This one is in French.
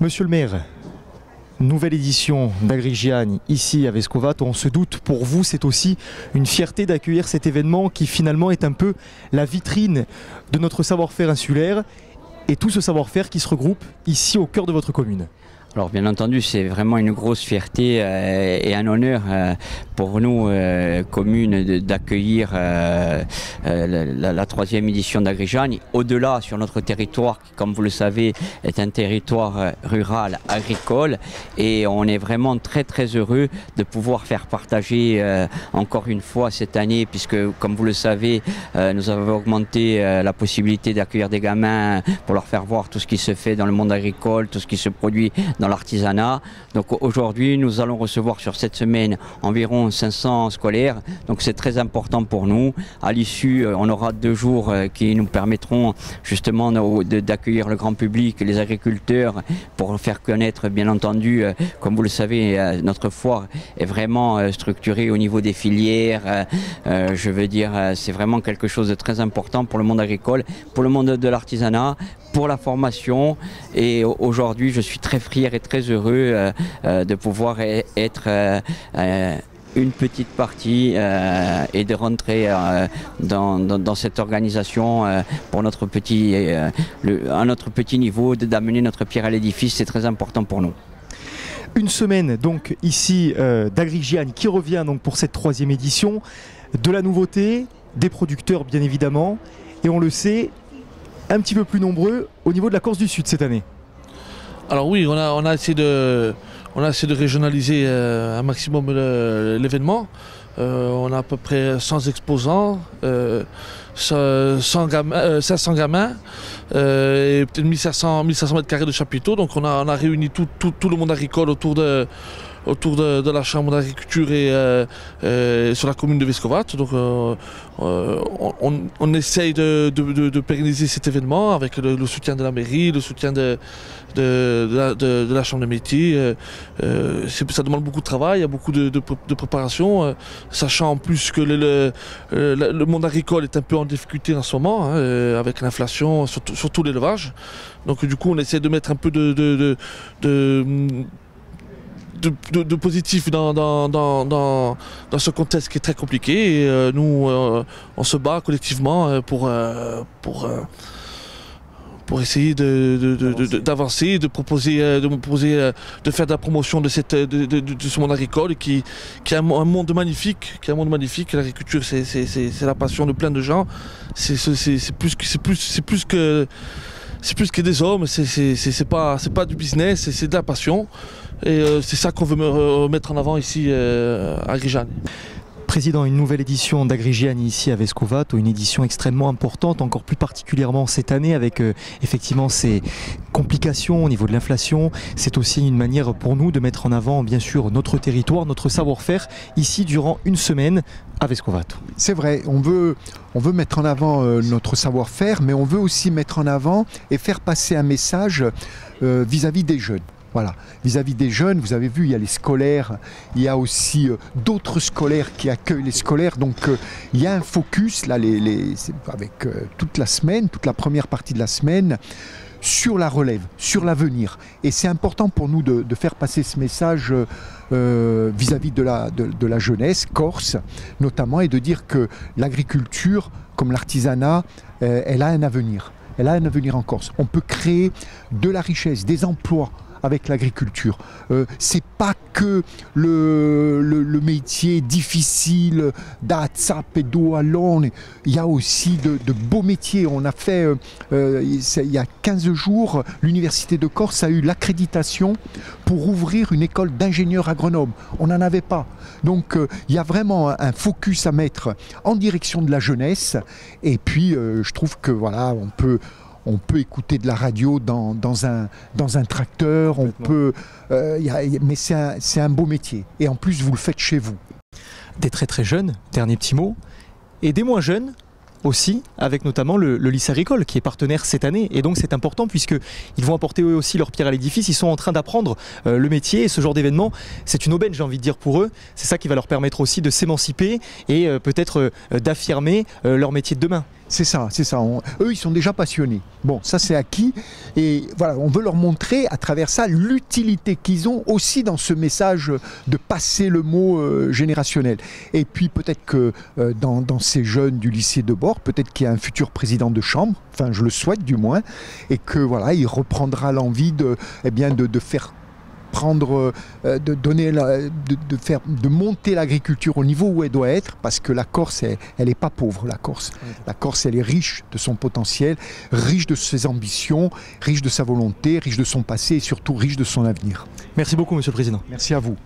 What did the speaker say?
Monsieur le maire, nouvelle édition d'Agrigiani ici à Vescovato. On se doute, pour vous, c'est aussi une fierté d'accueillir cet événement qui finalement est un peu la vitrine de notre savoir-faire insulaire et tout ce savoir-faire qui se regroupe ici au cœur de votre commune. Alors bien entendu, c'est vraiment une grosse fierté et un honneur pour nous, commune, d'accueillir la troisième édition d'Agrigiani. Au-delà, sur notre territoire, qui, comme vous le savez, est un territoire rural, agricole, et on est vraiment très heureux de pouvoir faire partager encore une fois cette année, puisque comme vous le savez, nous avons augmenté la possibilité d'accueillir des gamins pour leur faire voir tout ce qui se fait dans le monde agricole, tout ce qui se produit dans l'artisanat. Donc aujourd'hui, nous allons recevoir sur cette semaine environ 500 scolaires. Donc c'est très important pour nous. À l'issue, on aura 2 jours qui nous permettront justement d'accueillir le grand public, les agriculteurs, pour faire connaître, bien entendu, comme vous le savez, notre foire est vraiment structurée au niveau des filières. Je veux dire, c'est vraiment quelque chose de très important pour le monde agricole, pour le monde de l'artisanat, pour la formation. Et aujourd'hui, je suis très fier et très heureux de pouvoir être une petite partie et de rentrer dans cette organisation pour notre petit, à notre petit niveau, d'amener notre pierre à l'édifice. C'est très important pour nous. Une semaine donc ici d'Agrigiani qui revient donc pour cette 3e édition, de la nouveauté, des producteurs bien évidemment, et on le sait, un petit peu plus nombreux au niveau de la Corse du Sud cette année. Alors oui, on a essayé de régionaliser un maximum l'événement. On a à peu près 100 exposants, 500 gamins et peut-être 1500 mètres carrés de chapiteaux. Donc on a réuni tout le monde agricole autour de la chambre d'agriculture et sur la commune de Vescovato. Donc on essaye de pérenniser cet événement avec le soutien de la mairie, le soutien de la chambre de métier. Ça demande beaucoup de travail, il y a beaucoup de préparation, sachant en plus que le monde agricole est un peu en difficulté en ce moment, hein, avec l'inflation, surtout l'élevage. Donc du coup on essaie de mettre un peu de positif dans ce contexte qui est très compliqué, et nous on se bat collectivement pour essayer d'avancer, de faire de la promotion de ce monde agricole qui est un monde magnifique, L'agriculture, c'est la passion de plein de gens. C'est plus que des hommes, c'est pas du business, c'est de la passion. Et c'est ça qu'on veut mettre en avant ici à Agrigiani. Président, une nouvelle édition d'Agrigiani ici à Vescovato, une édition extrêmement importante, encore plus particulièrement cette année avec effectivement ces complications au niveau de l'inflation. C'est aussi une manière pour nous de mettre en avant bien sûr notre territoire, notre savoir-faire ici durant une semaine à Vescovato. C'est vrai, on veut mettre en avant notre savoir-faire, mais on veut aussi mettre en avant et faire passer un message vis-à-vis des jeunes. Voilà, vis-à-vis des jeunes, vous avez vu, il y a les scolaires, il y a aussi d'autres scolaires qui accueillent les scolaires. Donc il y a un focus, là, avec toute la semaine, toute la première partie de la semaine, sur la relève, sur l'avenir. Et c'est important pour nous de faire passer ce message vis-à-vis de la jeunesse corse, notamment, et de dire que l'agriculture, comme l'artisanat, elle a un avenir. Elle a un avenir en Corse. On peut créer de la richesse, des emplois avec l'agriculture. C'est pas que le métier difficile d'Atsap et d'Oalon, il y a aussi de beaux métiers. On a fait, il y a 15 jours, l'Université de Corse a eu l'accréditation pour ouvrir une école d'ingénieurs à Grenoble. On n'en avait pas. Donc il y a vraiment un focus à mettre en direction de la jeunesse. Et puis je trouve que voilà, on peut écouter de la radio dans un tracteur, mais c'est un beau métier. Et en plus, vous le faites chez vous. Des très jeunes, dernier petit mot, et des moins jeunes aussi, avec notamment le lycée agricole qui est partenaire cette année. Et donc c'est important puisqu'ils vont apporter eux aussi leur pierre à l'édifice. Ils sont en train d'apprendre le métier, et ce genre d'événement, c'est une aubaine, j'ai envie de dire, pour eux. C'est ça qui va leur permettre aussi de s'émanciper et peut-être d'affirmer leur métier de demain. C'est ça, c'est ça. Eux, ils sont déjà passionnés. Bon, ça c'est acquis. Et voilà, on veut leur montrer à travers ça l'utilité qu'ils ont aussi dans ce message de passer le mot générationnel. Et puis peut-être que dans ces jeunes du lycée de Borg, peut-être qu'il y a un futur président de chambre, enfin je le souhaite du moins, et que voilà, il reprendra l'envie de faire prendre, de monter l'agriculture au niveau où elle doit être, parce que la Corse, elle n'est pas pauvre, la Corse. La Corse, elle est riche de son potentiel, riche de ses ambitions, riche de sa volonté, riche de son passé et surtout riche de son avenir. Merci beaucoup, Monsieur le Président. Merci à vous.